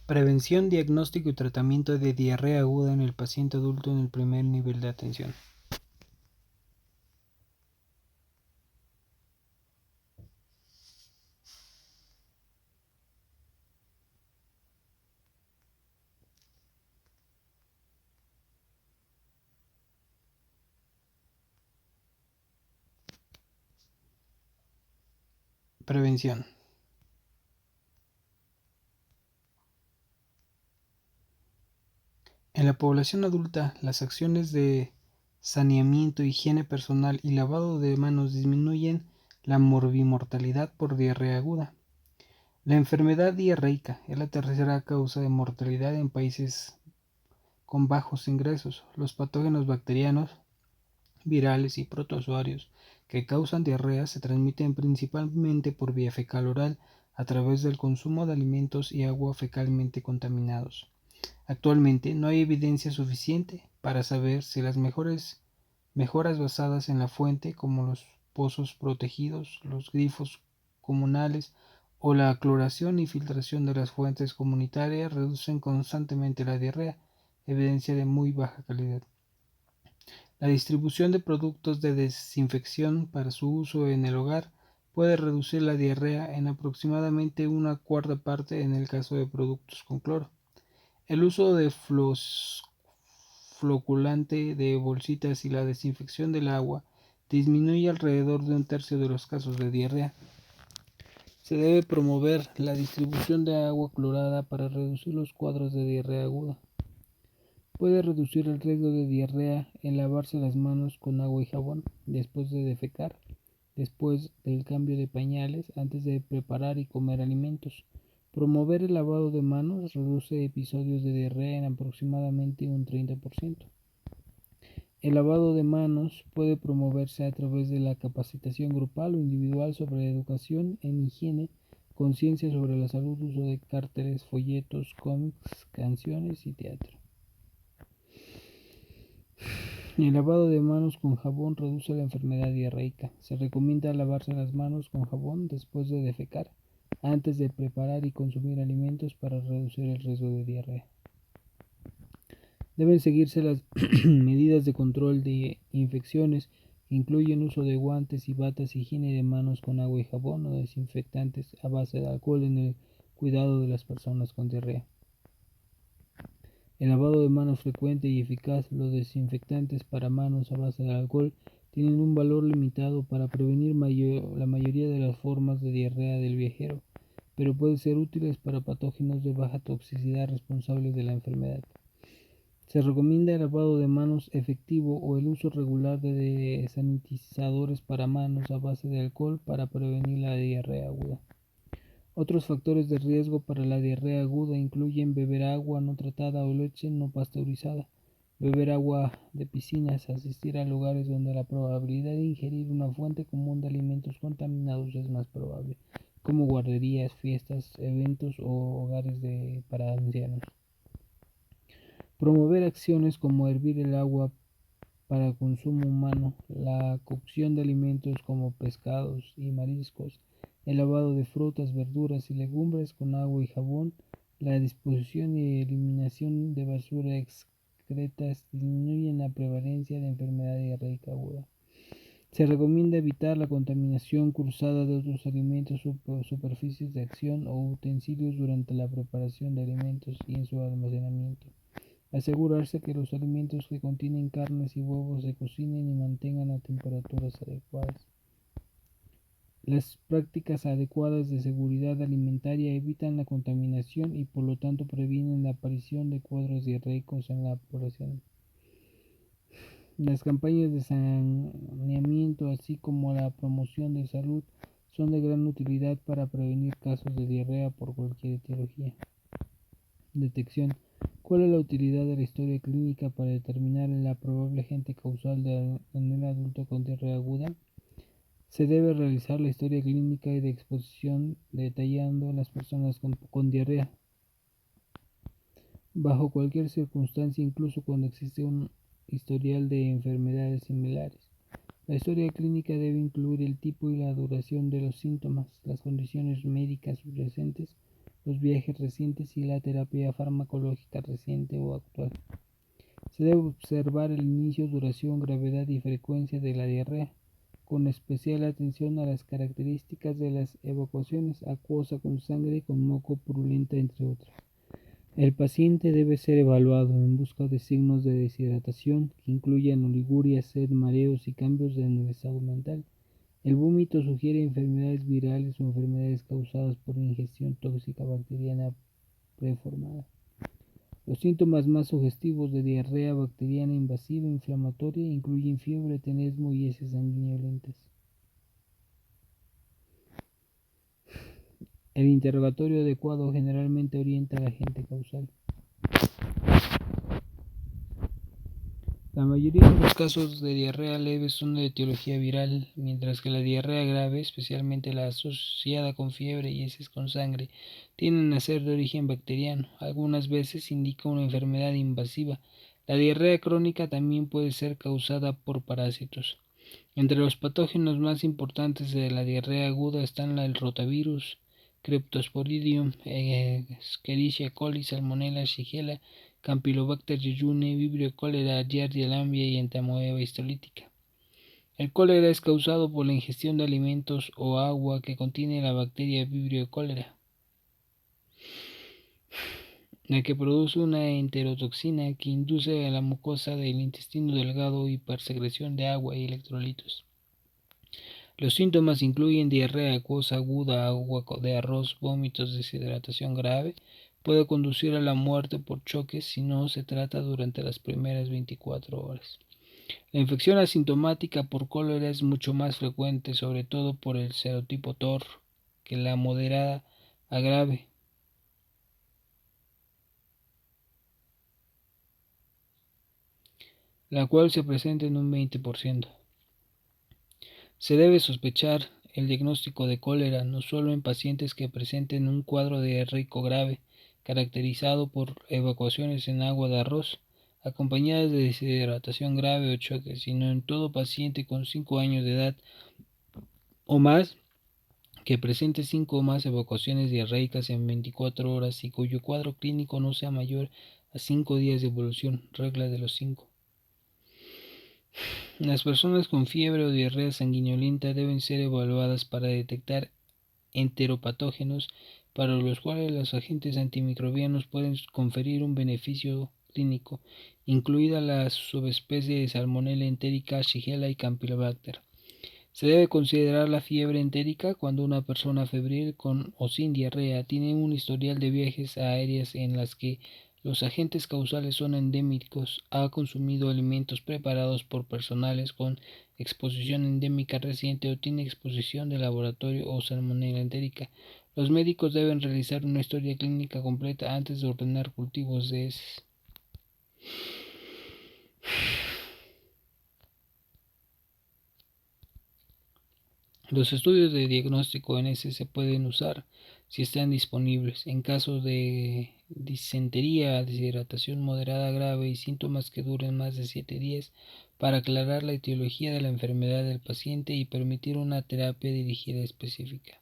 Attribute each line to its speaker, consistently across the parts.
Speaker 1: Prevención, diagnóstico y tratamiento de diarrea aguda en el paciente adulto en el primer nivel de atención. Prevención. En la población adulta, las acciones de saneamiento, higiene personal y lavado de manos disminuyen la morbimortalidad por diarrea aguda. La enfermedad diarreica es la tercera causa de mortalidad en países con bajos ingresos. Los patógenos bacterianos, virales y protozoarios que causan diarrea se transmiten principalmente por vía fecal oral a través del consumo de alimentos y agua fecalmente contaminados. Actualmente no hay evidencia suficiente para saber si las mejoras basadas en la fuente, como los pozos protegidos, los grifos comunales o la cloración y filtración de las fuentes comunitarias, reducen constantemente la diarrea, evidencia de muy baja calidad. La distribución de productos de desinfección para su uso en el hogar puede reducir la diarrea en aproximadamente una cuarta parte en el caso de productos con cloro. El uso de floculante de bolsitas y la desinfección del agua disminuye alrededor de un tercio de los casos de diarrea. Se debe promover la distribución de agua clorada para reducir los cuadros de diarrea aguda. Puede reducir el riesgo de diarrea en lavarse las manos con agua y jabón después de defecar, después del cambio de pañales, antes de preparar y comer alimentos. Promover el lavado de manos reduce episodios de diarrea en aproximadamente un 30%. El lavado de manos puede promoverse a través de la capacitación grupal o individual sobre educación en higiene, conciencia sobre la salud, uso de carteles, folletos, cómics, canciones y teatro. El lavado de manos con jabón reduce la enfermedad diarreica. Se recomienda lavarse las manos con jabón después de defecar, antes de preparar y consumir alimentos para reducir el riesgo de diarrea. Deben seguirse las medidas de control de infecciones, que incluyen uso de guantes y batas, higiene de manos con agua y jabón o desinfectantes a base de alcohol en el cuidado de las personas con diarrea. El lavado de manos frecuente y eficaz. Los desinfectantes para manos a base de alcohol tienen un valor limitado para prevenir la mayoría de las formas de diarrea del viajero, pero pueden ser útiles para patógenos de baja toxicidad responsables de la enfermedad. Se recomienda el lavado de manos efectivo o el uso regular de sanitizadores para manos a base de alcohol para prevenir la diarrea aguda. Otros factores de riesgo para la diarrea aguda incluyen beber agua no tratada o leche no pasteurizada, beber agua de piscinas, asistir a lugares donde la probabilidad de ingerir una fuente común de alimentos contaminados es más probable, como guarderías, fiestas, eventos o hogares para ancianos. Promover acciones como hervir el agua para consumo humano, la cocción de alimentos como pescados y mariscos, el lavado de frutas, verduras y legumbres con agua y jabón, la disposición y eliminación de basura excretas disminuyen la prevalencia de enfermedad diarreica aguda. Se recomienda evitar la contaminación cruzada de otros alimentos, superficies de acción o utensilios durante la preparación de alimentos y en su almacenamiento. Asegurarse que los alimentos que contienen carnes y huevos se cocinen y mantengan a temperaturas adecuadas. Las prácticas adecuadas de seguridad alimentaria evitan la contaminación y por lo tanto previenen la aparición de cuadros diarreicos en la población. Las campañas de saneamiento, así como la promoción de salud, son de gran utilidad para prevenir casos de diarrea por cualquier etiología. Detección. ¿Cuál es la utilidad de la historia clínica para determinar la probable agente causal en el adulto con diarrea aguda? Se debe realizar la historia clínica y de exposición detallando a las personas con diarrea. Bajo cualquier circunstancia, incluso cuando existe un historial de enfermedades similares. La historia clínica debe incluir el tipo y la duración de los síntomas, las condiciones médicas subyacentes, los viajes recientes y la terapia farmacológica reciente o actual. Se debe observar el inicio, duración, gravedad y frecuencia de la diarrea, con especial atención a las características de las evacuaciones acuosa con sangre con moco purulenta, entre otras. El paciente debe ser evaluado en busca de signos de deshidratación que incluyan oliguria, sed, mareos y cambios en el estado mental. El vómito sugiere enfermedades virales o enfermedades causadas por ingestión tóxica bacteriana preformada. Los síntomas más sugestivos de diarrea bacteriana invasiva inflamatoria incluyen fiebre, tenesmo y heces sanguinolentas. El interrogatorio adecuado generalmente orienta al agente causal. La mayoría de los casos de diarrea leve son de etiología viral, mientras que la diarrea grave, especialmente la asociada con fiebre y heces con sangre, tienden a ser de origen bacteriano. Algunas veces indica una enfermedad invasiva. La diarrea crónica también puede ser causada por parásitos. Entre los patógenos más importantes de la diarrea aguda están el rotavirus, Cryptosporidium, Escherichia coli, Salmonella, Shigella, Campylobacter jejuni, Vibrio cólera, Giardia lamblia y Entamoeba histolítica. El cólera es causado por la ingestión de alimentos o agua que contiene la bacteria Vibrio cólera, la que produce una enterotoxina que induce a la mucosa del intestino delgado hipersecreción de agua y electrolitos. Los síntomas incluyen diarrea acuosa aguda, agua de arroz, vómitos, deshidratación grave. Puede conducir a la muerte por choques si no se trata durante las primeras 24 horas. La infección asintomática por cólera es mucho más frecuente, sobre todo por el serotipo TOR, que la moderada a grave. La cual se presenta en un 20%. Se debe sospechar el diagnóstico de cólera no solo en pacientes que presenten un cuadro diarreico grave, caracterizado por evacuaciones en agua de arroz, acompañadas de deshidratación grave o choque, sino en todo paciente con 5 años de edad o más que presente 5 o más evacuaciones diarreicas en 24 horas y cuyo cuadro clínico no sea mayor a 5 días de evolución, regla de los 5. Las personas con fiebre o diarrea sanguinolenta deben ser evaluadas para detectar enteropatógenos para los cuales los agentes antimicrobianos pueden conferir un beneficio clínico, incluida la subespecie de Salmonella entérica, Shigella y Campylobacter. Se debe considerar la fiebre entérica cuando una persona febril con o sin diarrea tiene un historial de viajes a áreas en las que los agentes causales son endémicos, ha consumido alimentos preparados por personales con exposición endémica reciente o tiene exposición de laboratorio o salmonella entérica. Los médicos deben realizar una historia clínica completa antes de ordenar cultivos de heces. Los estudios de diagnóstico en heces se pueden usar si están disponibles en casos de disentería, deshidratación moderada grave y síntomas que duren más de 7 días para aclarar la etiología de la enfermedad del paciente y permitir una terapia dirigida específica.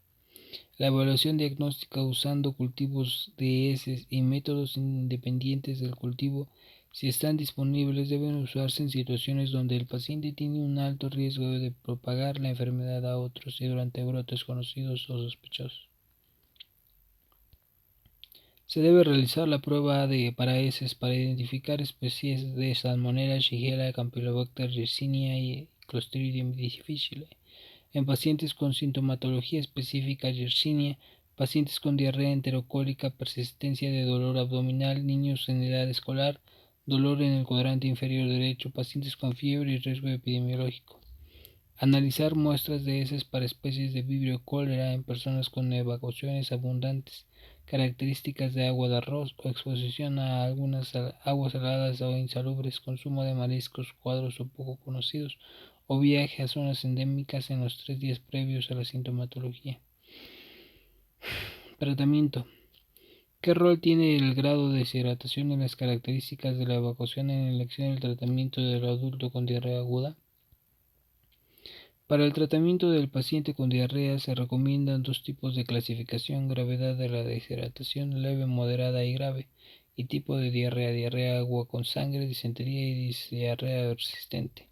Speaker 1: La evaluación diagnóstica usando cultivos de heces y métodos independientes del cultivo, si están disponibles, deben usarse en situaciones donde el paciente tiene un alto riesgo de propagar la enfermedad a otros y durante brotes conocidos o sospechosos. Se debe realizar la prueba para heces para identificar especies de Salmonella, Shigella, Campylobacter Yersinia y Clostridium difficile en pacientes con sintomatología específica Yersinia, pacientes con diarrea enterocólica, persistencia de dolor abdominal, niños en edad escolar, dolor en el cuadrante inferior derecho, pacientes con fiebre y riesgo epidemiológico. Analizar muestras de heces para especies de Vibrio cólera en personas con evacuaciones abundantes, características de agua de arroz o exposición a algunas aguas saladas o insalubres, consumo de mariscos, cuadros o poco conocidos, o viaje a zonas endémicas en los 3 días previos a la sintomatología. Tratamiento. ¿Qué rol tiene el grado de deshidratación en las características de la evacuación en la elección del tratamiento del adulto con diarrea aguda? Para el tratamiento del paciente con diarrea se recomiendan dos tipos de clasificación: gravedad de la deshidratación: leve, moderada y grave, y tipo de diarrea: diarrea agua con sangre, disentería y diarrea persistente.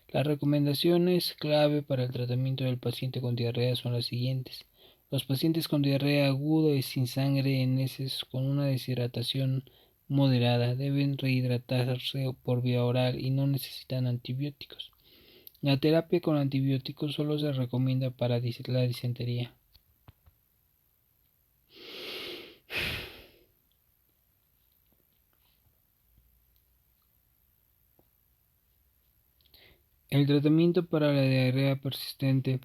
Speaker 1: Las recomendaciones clave para el tratamiento del paciente con diarrea son las siguientes. Los pacientes con diarrea aguda y sin sangre en heces con una deshidratación moderada deben rehidratarse por vía oral y no necesitan antibióticos. La terapia con antibióticos solo se recomienda para la disentería. El tratamiento para la diarrea persistente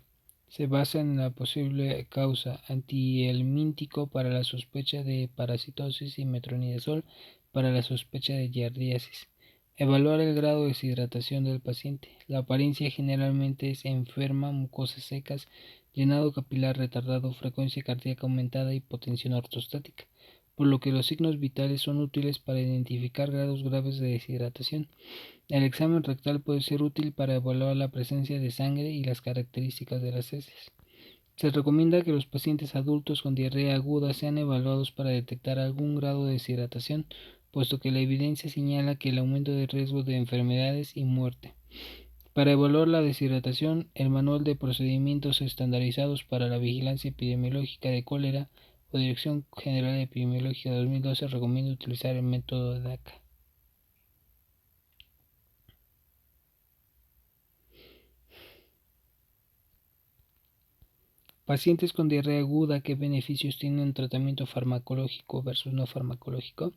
Speaker 1: se basa en la posible causa: antihelmíntico para la sospecha de parasitosis y metronidazol para la sospecha de giardiasis. Evaluar el grado de deshidratación del paciente. La apariencia generalmente es enferma, mucosas secas, llenado capilar retardado, frecuencia cardíaca aumentada y hipotensión ortostática, por lo que los signos vitales son útiles para identificar grados graves de deshidratación. El examen rectal puede ser útil para evaluar la presencia de sangre y las características de las heces. Se recomienda que los pacientes adultos con diarrea aguda sean evaluados para detectar algún grado de deshidratación, puesto que la evidencia señala que el aumento de riesgo de enfermedades y muerte. Para evaluar la deshidratación, el Manual de Procedimientos Estandarizados para la Vigilancia Epidemiológica de Cólera o Dirección General de Epidemiología 2012 recomienda utilizar el método de DACA. Pacientes con diarrea aguda, ¿qué beneficios tiene un tratamiento farmacológico versus no farmacológico?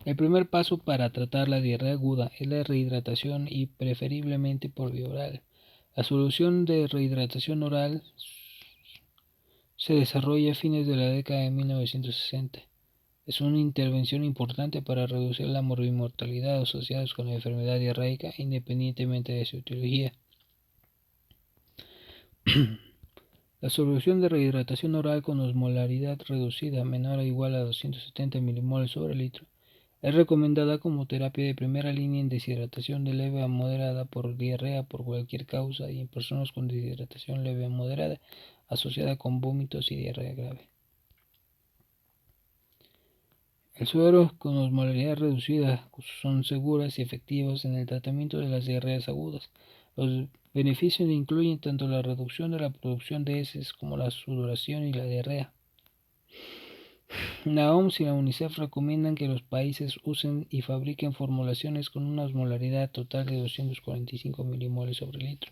Speaker 1: El primer paso para tratar la diarrea aguda es la rehidratación y preferiblemente por vía oral. La solución de rehidratación oral se desarrolla a fines de la década de 1960. Es una intervención importante para reducir la morbimortalidad asociada con la enfermedad diarreica independientemente de su etiología. La solución de rehidratación oral con osmolaridad reducida menor o igual a 270 milimoles sobre litro es recomendada como terapia de primera línea en deshidratación de leve a moderada por diarrea por cualquier causa y en personas con deshidratación leve a moderada asociada con vómitos y diarrea grave. El suero con osmolaridad reducida son seguras y efectivas en el tratamiento de las diarreas agudas. Los beneficios incluyen tanto la reducción de la producción de heces como la sudoración y la diarrea. La OMS y la UNICEF recomiendan que los países usen y fabriquen formulaciones con una osmolaridad total de 245 milimoles sobre litro.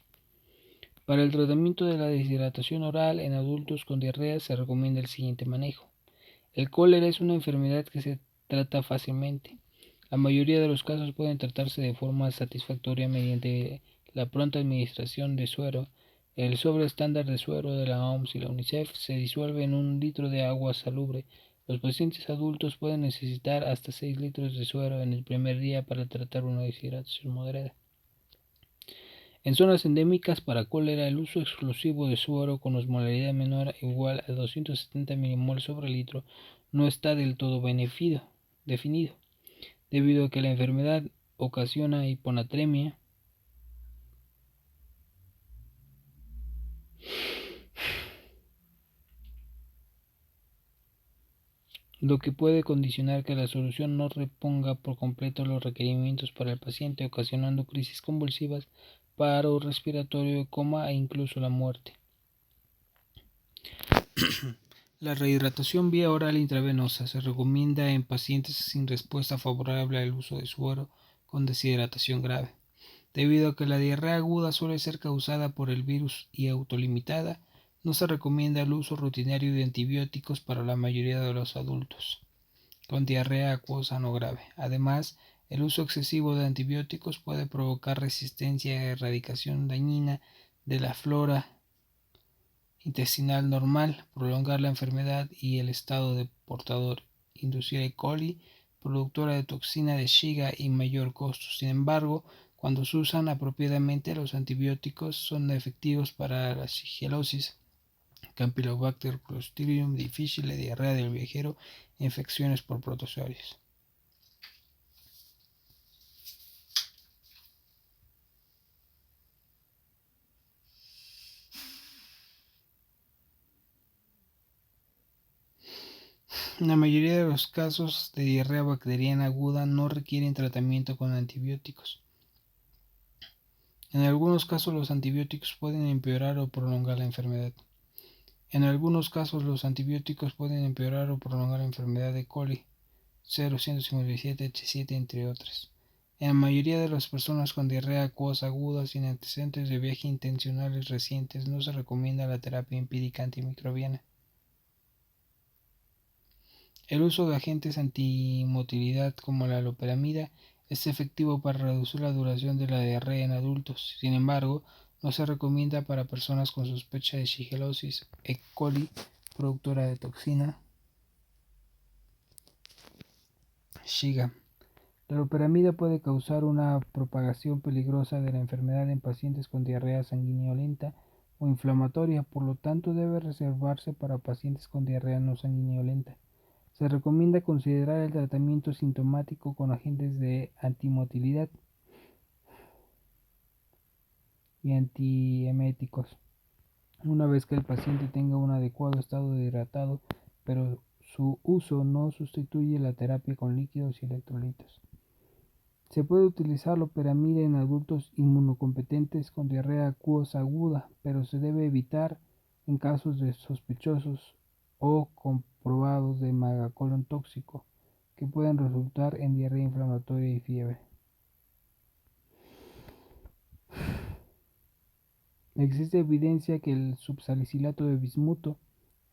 Speaker 1: Para el tratamiento de la deshidratación oral en adultos con diarrea se recomienda el siguiente manejo. El cólera es una enfermedad que se trata fácilmente. La mayoría de los casos pueden tratarse de forma satisfactoria mediante la pronta administración de suero. El sobre estándar de suero de la OMS y la UNICEF se disuelve en 1 litro de agua salobre. Los pacientes adultos pueden necesitar hasta 6 litros de suero en el primer día para tratar una deshidratación moderada. En zonas endémicas para cólera, el uso exclusivo de suero con osmolaridad menor o igual a 270 milimoles sobre litro no está del todo definido, debido a que la enfermedad ocasiona hiponatremia, lo que puede condicionar que la solución no reponga por completo los requerimientos para el paciente, ocasionando crisis convulsivas, paro respiratorio, coma e incluso la muerte. La rehidratación vía oral intravenosa se recomienda en pacientes sin respuesta favorable al uso de suero con deshidratación grave. Debido a que la diarrea aguda suele ser causada por el virus y autolimitada, no se recomienda el uso rutinario de antibióticos para la mayoría de los adultos con diarrea acuosa no grave. Además, el uso excesivo de antibióticos puede provocar resistencia e erradicación dañina de la flora intestinal normal, prolongar la enfermedad y el estado de portador, inducir E. coli, productora de toxina de Shiga y mayor costo. Sin embargo, cuando se usan apropiadamente, los antibióticos son efectivos para la shigellosis, Campylobacter clostridium difficile, diarrea del viajero e infecciones por protozoarios. La mayoría de los casos de diarrea bacteriana aguda no requieren tratamiento con antibióticos. En algunos casos los antibióticos pueden empeorar o prolongar la enfermedad. En algunos casos los antibióticos pueden empeorar o prolongar la enfermedad de coli 0,157H7 entre otras. En la mayoría de las personas con diarrea acuosa aguda sin antecedentes de viaje intencionales recientes no se recomienda la terapia empírica antimicrobiana. El uso de agentes antimotilidad como la loperamida es efectivo para reducir la duración de la diarrea en adultos. Sin embargo, no se recomienda para personas con sospecha de shigellosis E. coli, productora de toxina Shiga. La loperamida puede causar una propagación peligrosa de la enfermedad en pacientes con diarrea sanguinolenta o inflamatoria, por lo tanto debe reservarse para pacientes con diarrea no sanguinolenta. Se recomienda considerar el tratamiento sintomático con agentes de antimotilidad y antieméticos, una vez que el paciente tenga un adecuado estado de hidratado, pero su uso no sustituye la terapia con líquidos y electrolitos. Se puede utilizar loperamida en adultos inmunocompetentes con diarrea acuosa aguda, pero se debe evitar en casos de sospechosos o comprobados de megacolon tóxico, que pueden resultar en diarrea inflamatoria y fiebre. Existe evidencia que el subsalicilato de bismuto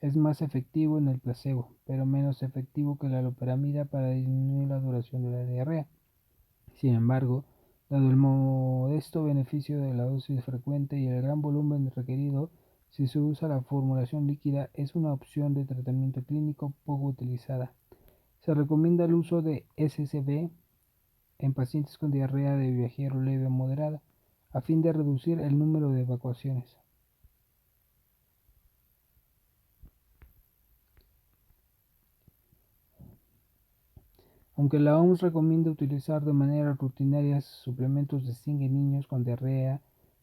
Speaker 1: es más efectivo en el placebo, pero menos efectivo que la loperamida para disminuir la duración de la diarrea. Sin embargo, dado el modesto beneficio de la dosis frecuente y el gran volumen requerido, si se usa la formulación líquida, es una opción de tratamiento clínico poco utilizada. Se recomienda el uso de SCB en pacientes con diarrea de viajero leve o moderada, a fin de reducir el número de evacuaciones. Aunque la OMS recomienda utilizar de manera rutinaria suplementos de zinc en niños con diarrea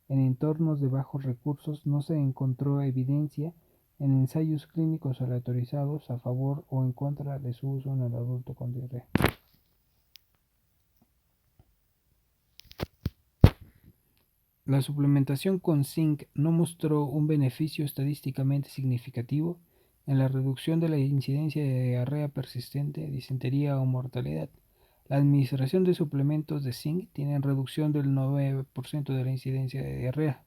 Speaker 1: en entornos de bajos recursos, no se encontró evidencia en ensayos clínicos aleatorizados a favor o en contra de su uso en el adulto con diarrea. La suplementación con zinc no mostró un beneficio estadísticamente significativo en la reducción de la incidencia de diarrea persistente, disentería o mortalidad. La administración de suplementos de zinc tiene reducción del 9% de la incidencia de diarrea,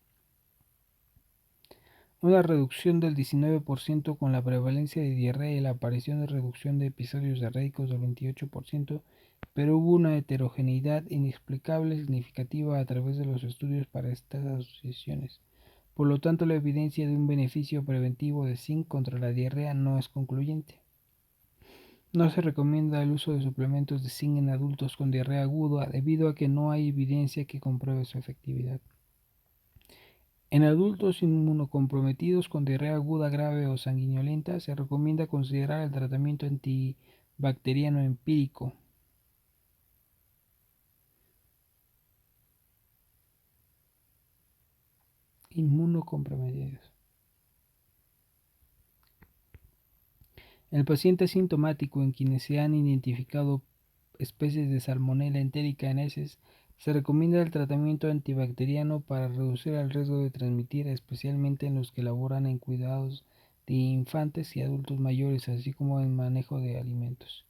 Speaker 1: una reducción del 19% con la prevalencia de diarrea y la aparición de reducción de episodios diarreicos del 28%, pero hubo una heterogeneidad inexplicable significativa a través de los estudios para estas asociaciones. Por lo tanto, la evidencia de un beneficio preventivo de zinc contra la diarrea no es concluyente. No se recomienda el uso de suplementos de zinc en adultos con diarrea aguda debido a que no hay evidencia que compruebe su efectividad. En adultos inmunocomprometidos con diarrea aguda grave o sanguinolenta se recomienda considerar el tratamiento antibacteriano empírico. Inmunocomprometidos. En el paciente asintomático en quienes se han identificado especies de Salmonella entérica en heces, se recomienda el tratamiento antibacteriano para reducir el riesgo de transmitir, especialmente en los que laboran en cuidados de infantes y adultos mayores, así como en manejo de alimentos.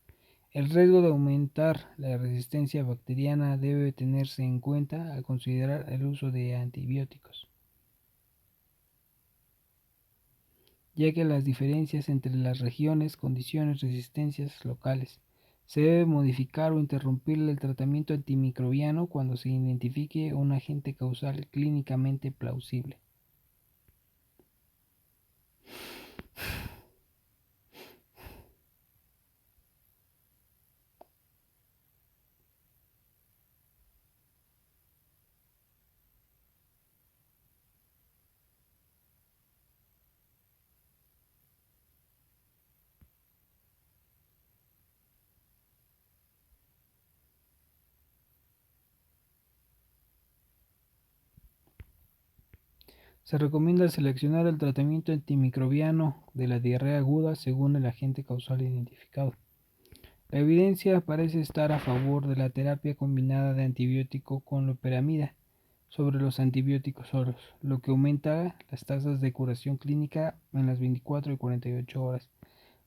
Speaker 1: El riesgo de aumentar la resistencia bacteriana debe tenerse en cuenta al considerar el uso de antibióticos, ya que las diferencias entre las regiones, condiciones, resistencias locales. Se debe modificar o interrumpir el tratamiento antimicrobiano cuando se identifique un agente causal clínicamente plausible. Se recomienda seleccionar el tratamiento antimicrobiano de la diarrea aguda según el agente causal identificado. La evidencia parece estar a favor de la terapia combinada de antibiótico con loperamida sobre los antibióticos solos, lo que aumenta las tasas de curación clínica en las 24 y 48 horas.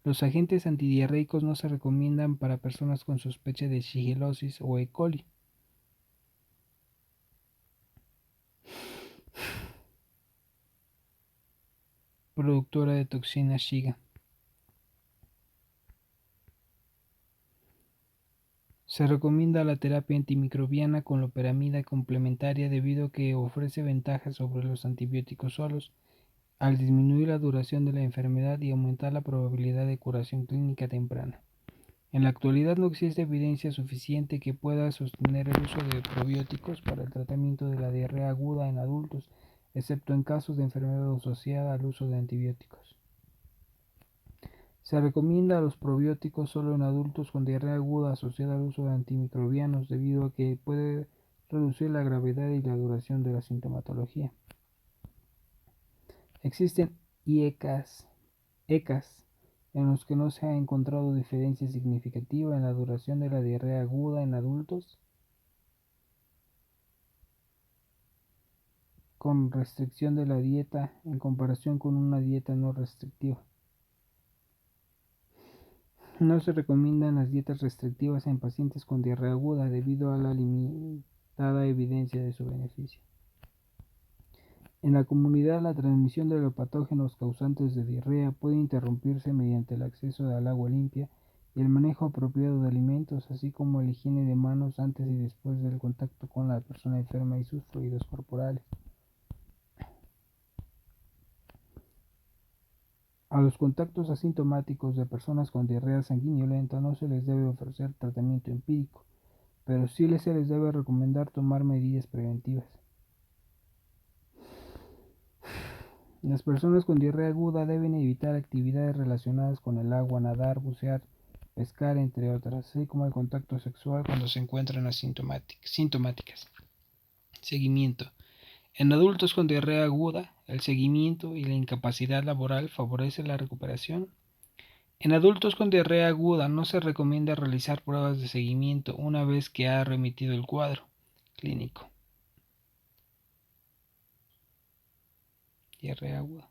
Speaker 1: Los agentes antidiarreicos no se recomiendan para personas con sospecha de shigellosis o E. coli. Productora de toxina Shiga. Se recomienda la terapia antimicrobiana con loperamida complementaria debido a que ofrece ventajas sobre los antibióticos solos al disminuir la duración de la enfermedad y aumentar la probabilidad de curación clínica temprana. En la actualidad no existe evidencia suficiente que pueda sostener el uso de probióticos para el tratamiento de la diarrea aguda en adultos, excepto en casos de enfermedad asociada al uso de antibióticos. Se recomienda los probióticos solo en adultos con diarrea aguda asociada al uso de antimicrobianos debido a que puede reducir la gravedad y la duración de la sintomatología. Existen ECAs en los que no se ha encontrado diferencia significativa en la duración de la diarrea aguda en adultos con restricción de la dieta en comparación con una dieta no restrictiva. No se recomiendan las dietas restrictivas en pacientes con diarrea aguda debido a la limitada evidencia de su beneficio. En la comunidad, la transmisión de los patógenos causantes de diarrea puede interrumpirse mediante el acceso al agua limpia y el manejo apropiado de alimentos, así como la higiene de manos antes y después del contacto con la persona enferma y sus fluidos corporales. A los contactos asintomáticos de personas con diarrea sanguinolenta no se les debe ofrecer tratamiento empírico, pero sí se les debe recomendar tomar medidas preventivas. Las personas con diarrea aguda deben evitar actividades relacionadas con el agua, nadar, bucear, pescar, entre otras, así como el contacto sexual cuando se encuentran sintomáticas. Seguimiento. En adultos con diarrea aguda, el seguimiento y la incapacidad laboral favorecen la recuperación. En adultos con diarrea aguda no se recomienda realizar pruebas de seguimiento una vez que ha remitido el cuadro clínico. Diarrea aguda.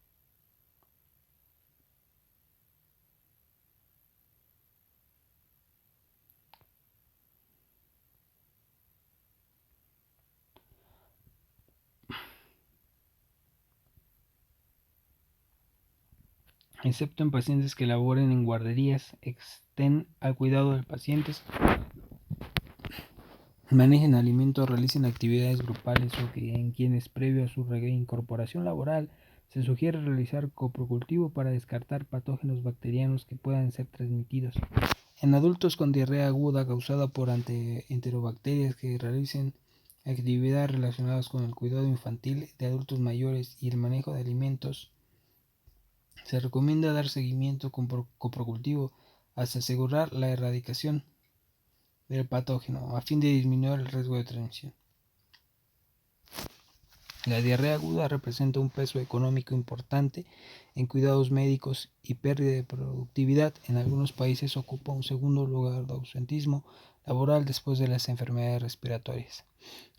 Speaker 1: Excepto en pacientes que laboren en guarderías, estén al cuidado de pacientes, manejen alimentos, realicen actividades grupales o que en quienes previo a su reincorporación laboral se sugiere realizar coprocultivo para descartar patógenos bacterianos que puedan ser transmitidos. En adultos con diarrea aguda causada por enterobacterias que realicen actividades relacionadas con el cuidado infantil de adultos mayores y el manejo de alimentos, se recomienda dar seguimiento con coprocultivo hasta asegurar la erradicación del patógeno a fin de disminuir el riesgo de transmisión. La diarrea aguda representa un peso económico importante en cuidados médicos y pérdida de productividad. En algunos países ocupa un segundo lugar de ausentismo laboral después de las enfermedades respiratorias.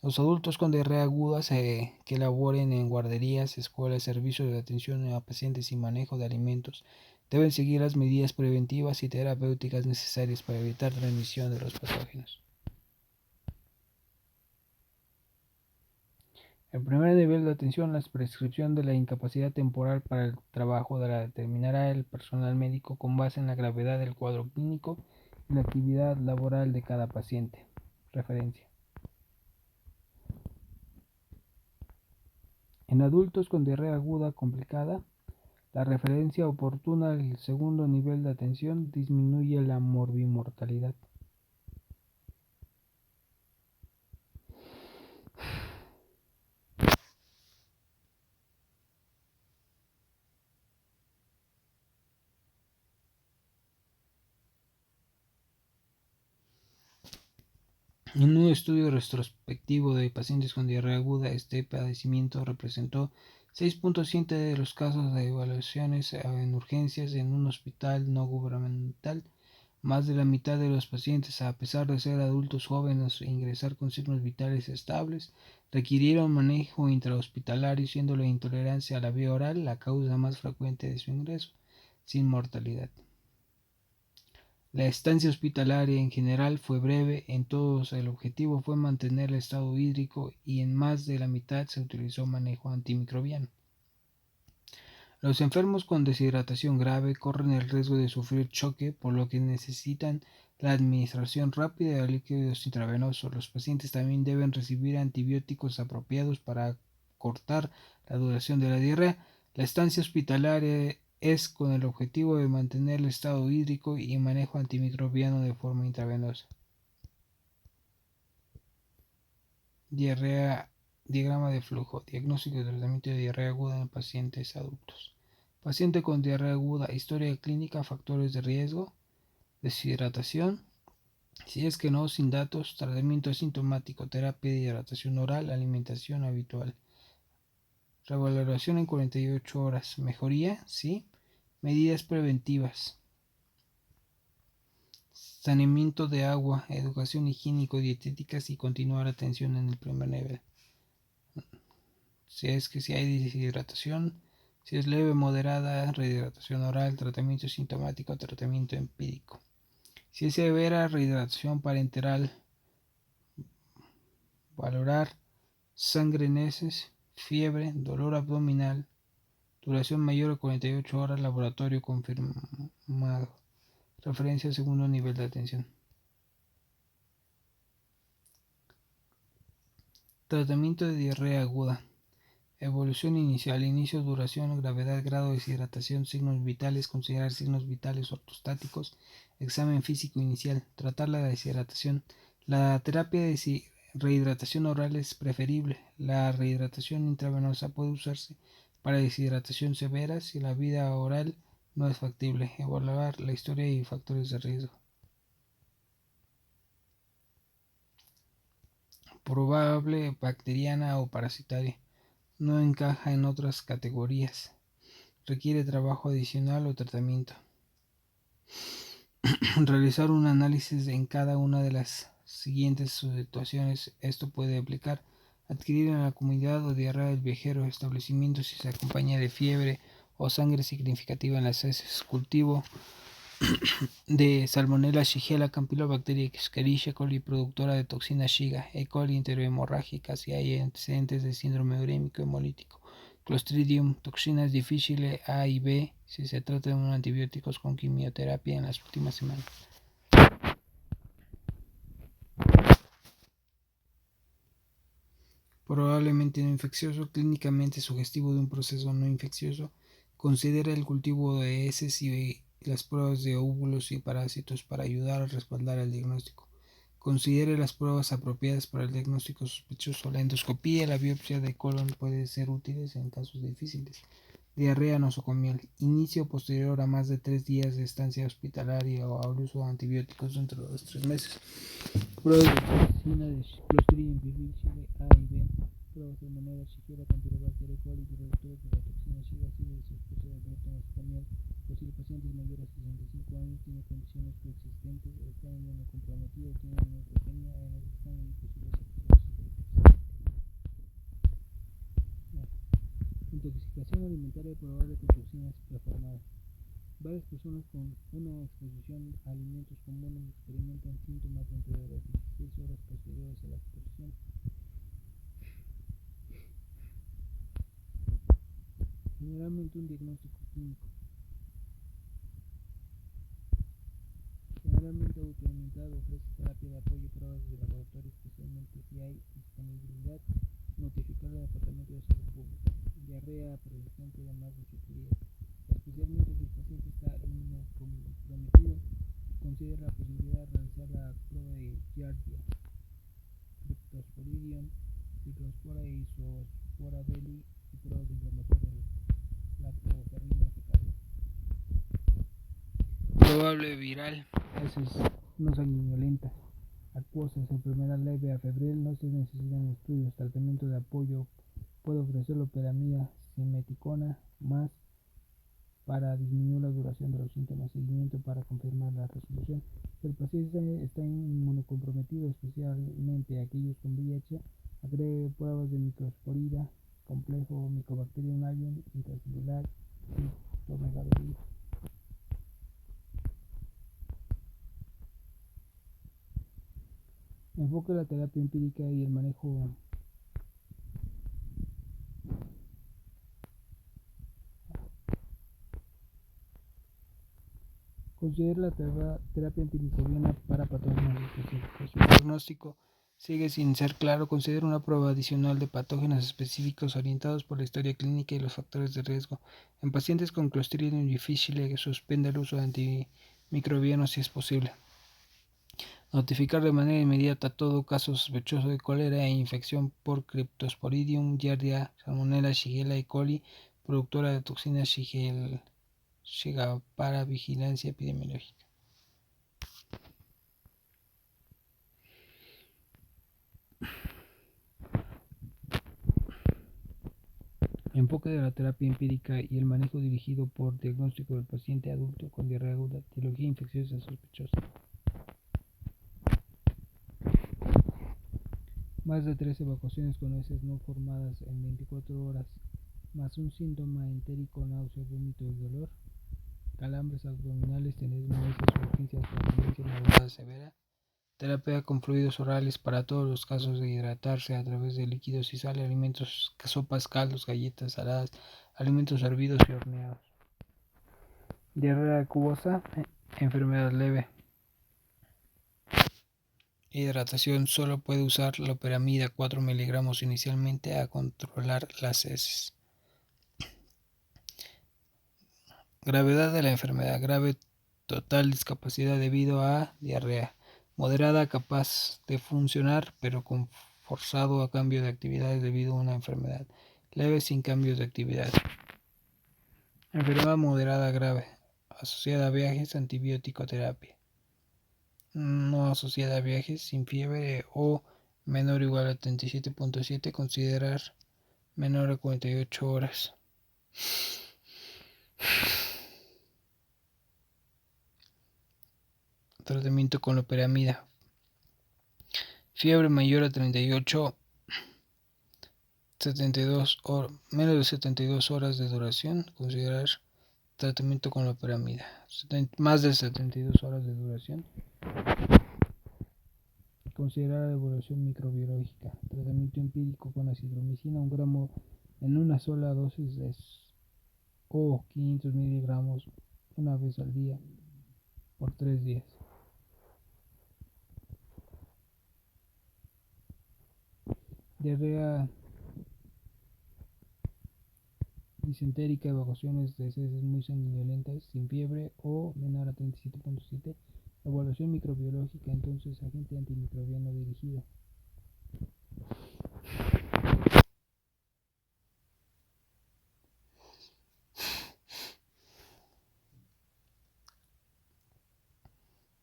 Speaker 1: Los adultos con diarrea aguda que laboren en guarderías, escuelas, servicios de atención a pacientes y manejo de alimentos deben seguir las medidas preventivas y terapéuticas necesarias para evitar transmisión de los patógenos. El primer nivel de atención, la prescripción de la incapacidad temporal para el trabajo la determinará el personal médico con base en la gravedad del cuadro clínico y la actividad laboral de cada paciente. Referencia. En adultos con diarrea aguda complicada, la referencia oportuna al segundo nivel de atención disminuye la morbimortalidad. En un estudio retrospectivo de pacientes con diarrea aguda, este padecimiento representó 6.7 de los casos de evaluaciones en urgencias en un hospital no gubernamental. Más de la mitad de los pacientes, a pesar de ser adultos jóvenes e ingresar con signos vitales estables, requirieron manejo intrahospitalario, siendo la intolerancia a la vía oral la causa más frecuente de su ingreso, sin mortalidad. La estancia hospitalaria en general fue breve, en todos el objetivo fue mantener el estado hídrico y en más de la mitad se utilizó manejo antimicrobiano. Los enfermos con deshidratación grave corren el riesgo de sufrir choque, por lo que necesitan la administración rápida de líquidos intravenosos. Los pacientes también deben recibir antibióticos apropiados para cortar la duración de la diarrea. La estancia hospitalaria es con el objetivo de mantener el estado hídrico y manejo antimicrobiano de forma intravenosa. Diarrea, diagrama de flujo, diagnóstico y tratamiento de diarrea aguda en pacientes adultos. Paciente con diarrea aguda, historia clínica, factores de riesgo, deshidratación, si es que no, sin datos, tratamiento asintomático, terapia de hidratación oral, alimentación habitual. Revaloración en 48 horas, mejoría, sí. Medidas preventivas, saneamiento de agua, educación higiénico-dietética y continuar atención en el primer nivel. Si hay deshidratación, si es leve, moderada, rehidratación oral, tratamiento sintomático, tratamiento empírico. Si es severa, rehidratación parenteral, valorar sangre en heces, fiebre, dolor abdominal, duración mayor a 48 horas, laboratorio confirmado. Referencia al segundo nivel de atención. Tratamiento de diarrea aguda. Evolución inicial, inicio, duración, gravedad, grado de deshidratación, signos vitales, considerar signos vitales ortostáticos, examen físico inicial, tratar la deshidratación. La terapia de rehidratación oral es preferible. La rehidratación intravenosa puede usarse para deshidratación severa si la vía oral no es factible. Evaluar la historia y factores de riesgo. Probable bacteriana o parasitaria. No encaja en otras categorías. Requiere trabajo adicional o tratamiento. Realizar un análisis en cada una de las siguientes situaciones. Esto puede aplicar adquirir en la comunidad o diarrea del viajero, establecimiento si se acompaña de fiebre o sangre significativa en las heces, cultivo de Salmonella, Shigella, Campylobacter, Escherichia coli, productora de toxina Shiga, E. coli enterohemorrágica si hay antecedentes de síndrome urémico hemolítico, Clostridium, toxinas difíciles A y B si se trata de un antibióticos con quimioterapia en las últimas semanas. Probablemente no infeccioso, clínicamente sugestivo de un proceso no infeccioso. Considera el cultivo de heces y las pruebas de óvulos y parásitos para ayudar a respaldar el diagnóstico. Considere las pruebas apropiadas para el diagnóstico sospechoso. La endoscopía y la biopsia de colon pueden ser útiles en casos difíciles. Diarrea nosocomial. Inicio posterior a más de 3 días de estancia hospitalaria o al uso de antibióticos dentro de los 3 meses. Pruebas de toxina de Clostridium difficile A y B. Pruebas de Salmonella, Shigella, Campylobacter, E. coli, productores de la toxina Shiga, si de sospecha de brote nosocomial, o si el paciente es mayor a 65 años, tiene condiciones preexistentes, está inmunocomprometido, tiene neutropenia, necesitan posibles afecciones. Intoxicación alimentaria probable con toxinas preformadas. Varias personas con una exposición a alimentos comunes experimentan síntomas dentro de las 16 horas posteriores a la exposición. Generalmente un diagnóstico clínico. Generalmente autoalimentado ofrece terapia de apoyo y pruebas de laboratorio, especialmente si hay disponibilidad. Notificar al Departamento de Salud Pública. Diarrea persistente de más de 7 días. Especialmente si el paciente está inmunocomprometido, considera la posibilidad de realizar la prueba de Giardia, Cryptosporidium, Ciclospora e Isospora belli y pruebas inflamatorias, lactoferrina fecal. Probable viral, heces no sanguinolenta. acuosas, enfermedad leve a febril, no se necesitan estudios. Tratamiento de apoyo puede ofrecer loperamida, simeticona, más para disminuir la duración de los síntomas, seguimiento para confirmar la resolución. Si el paciente está inmunocomprometido, especialmente aquellos con VIH, agregue pruebas de microsporida, complejo Mycobacterium avium, intracelular y cytomegalovirus. Enfoque la terapia empírica y el manejo. Considera la terapia antimicrobiana para patógenos específicos. Su diagnóstico sigue sin ser claro. Considera una prueba adicional de patógenos específicos orientados por la historia clínica y los factores de riesgo. En pacientes con Clostridium difficile, suspende el uso de antimicrobianos si es posible. Notificar de manera inmediata todo caso sospechoso de cólera e infección por Cryptosporidium, Giardia, Salmonella, Shigella E. coli, productora de toxinas Shigella para vigilancia epidemiológica. Enfoque de la terapia empírica y el manejo dirigido por diagnóstico del paciente adulto con diarrea aguda, etiología infecciosa sospechosa. Más de 3 evacuaciones con heces no formadas en 24 horas, más un síntoma entérico, náusea, vómito y dolor, calambres abdominales, tener náuseas o urgencias por violencia moderada severa. Terapia con fluidos orales para todos los casos de hidratarse a través de líquidos y sal, alimentos, sopas, caldos, galletas saladas, alimentos hervidos y horneados. Diarrea acuosa, enfermedad leve. Hidratación: solo puede usar loperamida 4 miligramos inicialmente a controlar las heces. Gravedad de la enfermedad: grave, total discapacidad debido a diarrea. Moderada, capaz de funcionar, pero con forzado a cambio de actividades debido a una enfermedad. Leve, sin cambios de actividad. Enfermedad moderada grave, asociada a viajes, antibiótico terapia. No asociada a viajes, sin fiebre o menor o igual a 37.7, considerar menor a 48 horas. Tratamiento con loperamida. Fiebre mayor a 38, 72 horas, menos de 72 horas de duración, considerar tratamiento con loperamida. Más de 72 horas de duración, considerar evaluación microbiológica. Tratamiento empírico con acitromicina, 1 gramo en una sola dosis o 500 miligramos una vez al día por 3 días. Diarrea disentérica, evacuaciones de heces muy sanguinolentas, sin fiebre o menor a 37.7. Evaluación microbiológica, entonces agente antimicrobiano dirigido.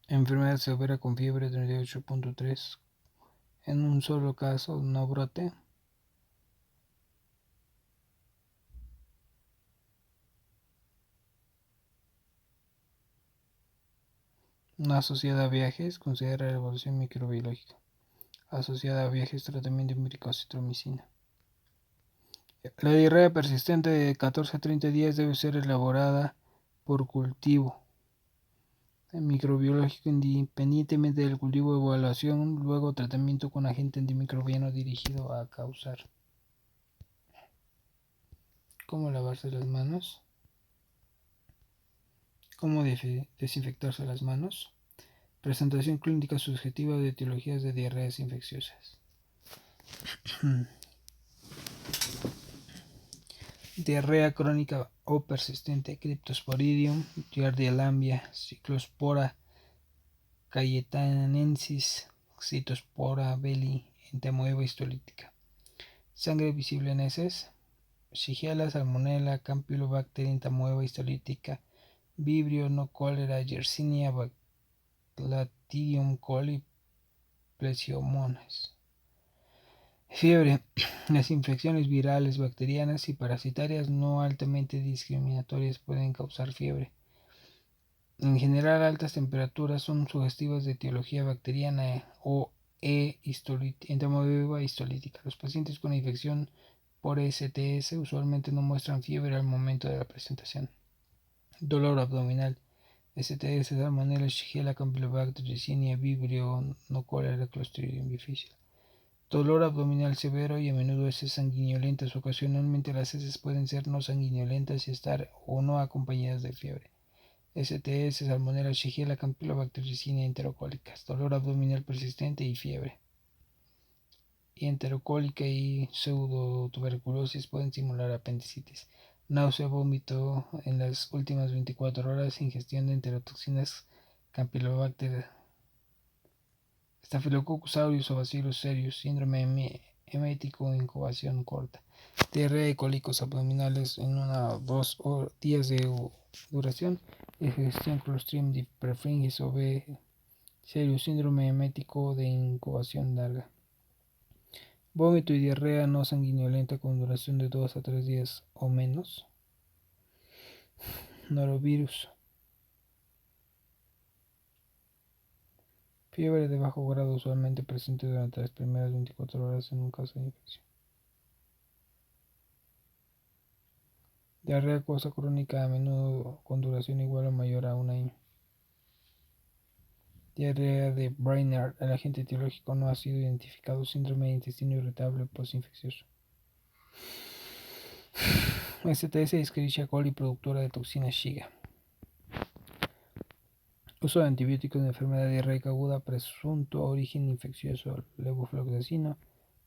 Speaker 1: Enfermedad severa con fiebre 38.3. En un solo caso, no brote. No asociada a viajes, considera la evaluación microbiológica. Asociada a viajes, tratamiento empírico acitromicina. La diarrea persistente de 14 a 30 días debe ser elaborada por cultivo microbiológico independientemente del cultivo de evaluación, luego tratamiento con agente antimicrobiano dirigido a causar. ¿Cómo lavarse las manos? ¿Cómo desinfectarse las manos? Presentación clínica subjetiva de etiologías de diarreas infecciosas. Diarrea crónica o persistente: Cryptosporidium, Giardia lamblia, Cyclospora cayetanensis, Cytospora belli, entamoeba histolítica. Sangre visible en heces: Shigella, Salmonella, Campylobacter, entamoeba histolítica, Vibrio, no cólera, Yersinia, Bacterium coli, Plesiomonas. Fiebre. Las infecciones virales, bacterianas y parasitarias no altamente discriminatorias pueden causar fiebre. En general, altas temperaturas son sugestivas de etiología bacteriana histolítica. Los pacientes con infección por STS usualmente no muestran fiebre al momento de la presentación. Dolor abdominal. STS, Salmonella, Shigella, Campylobacter, Yersinia, Vibrio, no cólera, Clostridium difficile. Dolor abdominal severo y a menudo heces sanguinolentas. Ocasionalmente las heces pueden ser no sanguinolentas y estar o no acompañadas de fiebre. STS, Salmonella, Shigella, Campylobacter, Yersinia, enterocólicas. Dolor abdominal persistente y fiebre. Y enterocólica y pseudotuberculosis pueden simular apendicitis. Náusea, vómito en las últimas 24 horas, ingestión de enterotoxinas, Campylobacter, Staphylococcus aureus o Bacillus cereus, síndrome emético, incubación corta, diarrea y cólicos abdominales en 1 o 2 días de duración, ingestión Clostridium difficile o B. cereus, síndrome emético de incubación larga. Vómito y diarrea no sanguinolenta con duración de 2 a 3 días o menos. Norovirus. Fiebre de bajo grado usualmente presente durante las primeras 24 horas en un caso de infección. Diarrea acuosa crónica a menudo con duración igual o mayor a un año. Diarrea de Brainerd. El agente etiológico no ha sido identificado. Síndrome de intestino irritable postinfeccioso. STS y Escherichia coli productora de toxina Shiga. Uso de antibióticos en enfermedad diarreica aguda, presunto origen infeccioso, levofloxacino,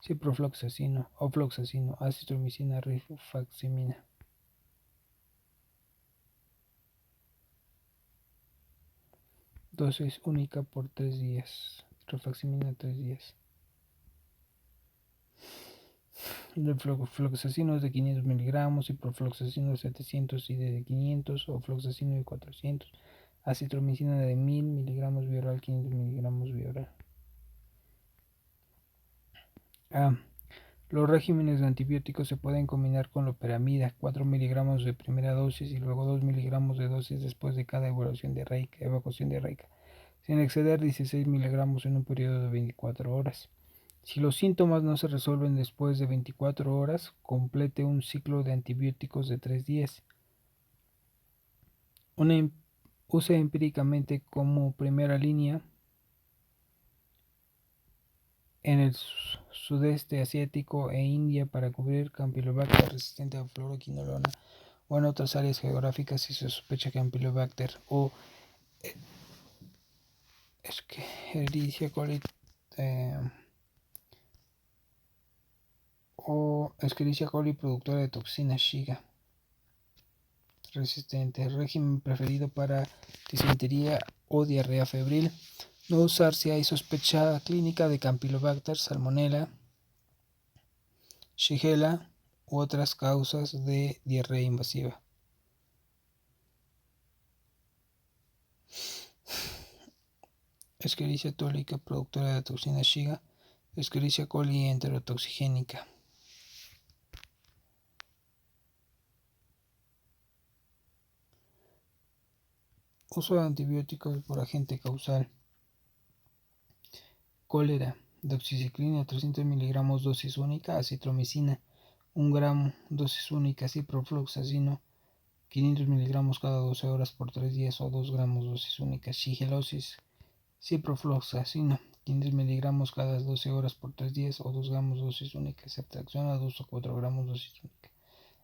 Speaker 1: ciprofloxacino, ofloxacino, acitromicina, rifaximina. Dosis única por 3 días. Rifaximina 3 días. Levofloxacino es de 500 miligramos, ciprofloxacino de 700 y de 500, ofloxacino de 400. Acitromicina de 1000 miligramos bioral, 500 miligramos bioral. Los regímenes de antibióticos se pueden combinar con loperamida, 4 miligramos de primera dosis y luego 2 miligramos de dosis después de cada evacuación diarreica, sin exceder 16 miligramos en un periodo de 24 horas. Si los síntomas no se resuelven después de 24 horas, complete un ciclo de antibióticos de 3 días. Use empíricamente como primera línea en el sudeste asiático e India para cubrir Campylobacter resistente a fluoroquinolona o en otras áreas geográficas si se sospecha Campylobacter o Escherichia coli productora de toxina Shiga resistente. El régimen preferido para disentería o diarrea febril. No usar si hay sospecha clínica de Campylobacter, Salmonella, Shigella u otras causas de diarrea invasiva. Escherichia tólica productora de toxina Shiga. Escherichia coli enterotoxigénica. Uso de antibióticos por agente causal. Cólera. Doxiciclina 300 miligramos dosis única. Acitromicina 1 gramo dosis única. Ciprofloxacino 500 miligramos cada 12 horas por 3 días o 2 gramos dosis única. Shigellosis. Ciprofloxacino 500 miligramos cada 12 horas por 3 días o 2 gramos dosis única. Ceftriaxona 2 o 4 gramos dosis única.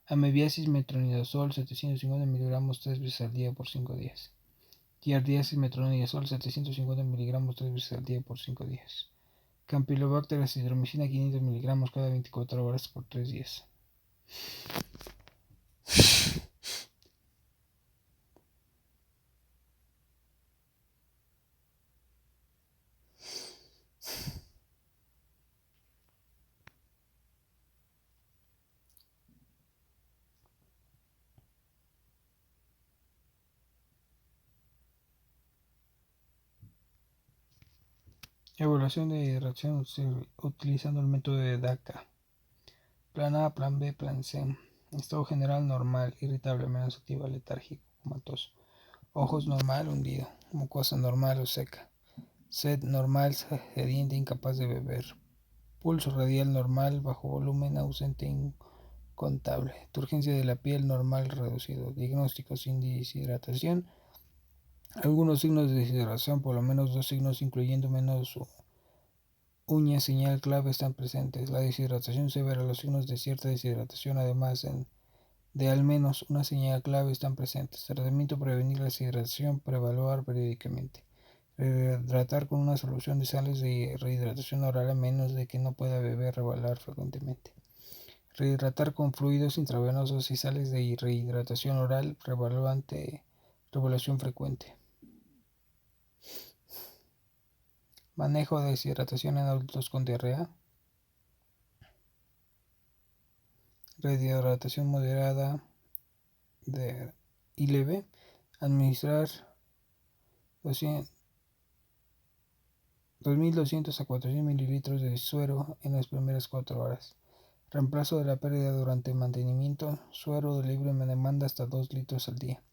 Speaker 1: Amebiasis, metronidazol 750 miligramos 3 veces al día por 5 días. Giardiasis, metronidazol 750 miligramos 3 veces al día por 5 días. Campylobacter, acitromicina 500 miligramos cada 24 horas por 3 días. Evaluación de hidratación utilizando el método de DACA. Plan A, plan B, plan C. Estado general normal, irritable, menos activa, letárgico, comatoso. Ojos normal, hundido. Mucosa normal o seca. Sed normal, sediente, incapaz de beber. Pulso radial normal, bajo volumen, ausente, incontable. Turgencia de la piel normal, reducido. Diagnóstico sin deshidratación. Algunos signos de deshidratación, por lo menos dos signos, incluyendo menos uña, señal clave están presentes. La deshidratación severa, los signos de cierta deshidratación, además de al menos una señal clave están presentes. Tratamiento: prevenir la deshidratación, preevaluar periódicamente. Rehidratar con una solución de sales de rehidratación oral a menos de que no pueda beber, revaluar frecuentemente. Rehidratar con fluidos intravenosos y sales de rehidratación oral, revaluación frecuente. Manejo de deshidratación en adultos con diarrea. Rehidratación moderada y leve. Administrar 2.200 a 400 mililitros de suero en las primeras 4 horas. Reemplazo de la pérdida durante el mantenimiento. Suero de libre demanda hasta 2 litros al día.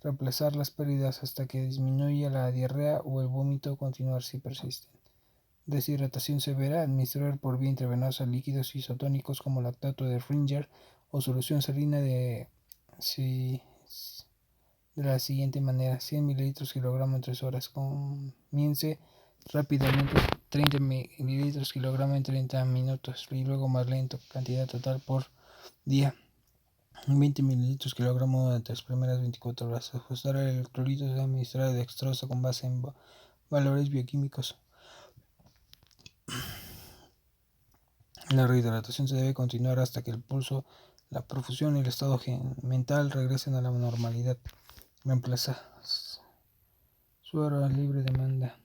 Speaker 1: Reemplazar las pérdidas hasta que disminuya la diarrea o el vómito, continuar si persisten. Deshidratación severa. Administrar por vía intravenosa líquidos isotónicos como lactato de Ringer o solución salina de la siguiente manera: 100 mililitros kilogramo en 3 horas. Comience rápidamente 30 mililitros kilogramo en 30 minutos y luego más lento. Cantidad total por día: 20 mililitros kilogramo durante las primeras 24 horas. Ajustar el electrolito de administrar dextrosa con base en valores bioquímicos. La rehidratación se debe continuar hasta que el pulso, la perfusión y el estado mental regresen a la normalidad. Reemplaza suero a libre demanda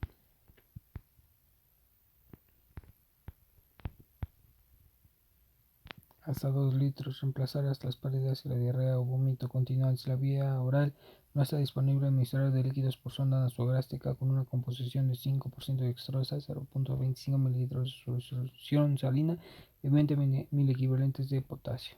Speaker 1: hasta 2 litros. Reemplazar hasta las pérdidas y la diarrea o vómito continúan. Si la vía oral no está disponible, administrar de líquidos por sonda nasogástrica con una composición de 5% de dextrosa, 0.25 mililitros de solución salina y 20 mil equivalentes de potasio.